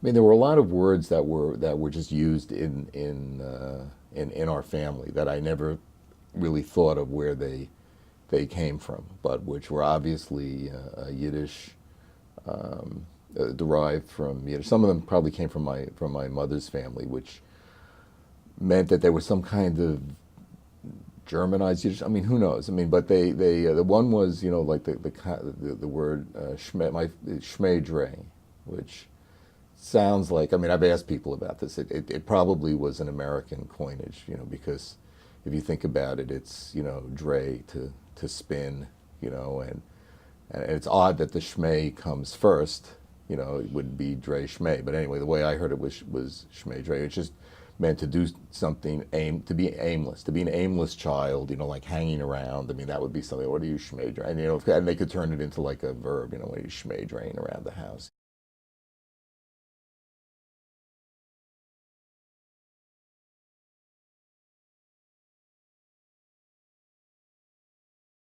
I mean, there were a lot of words that were just used in our family that I never really thought of where they came from, but which were obviously Yiddish, derived from Yiddish. Some of them probably came from my mother's family, which meant that there was some kind of Germanized Yiddish. I mean, who knows? I mean, but the one was, like the word shmei dre, which sounds like, I mean, I've asked people about this. It probably was an American coinage, because if you think about it, it's, dre to spin, and it's odd that the shmei comes first. It would be dre shmei. But anyway, the way I heard it was shmei dre. It's just meant to do something, to be aimless, to be an aimless child, like hanging around. I mean, that would be something. What are you shmei dre? And they could turn it into like a verb, what are you shmei draing around the house?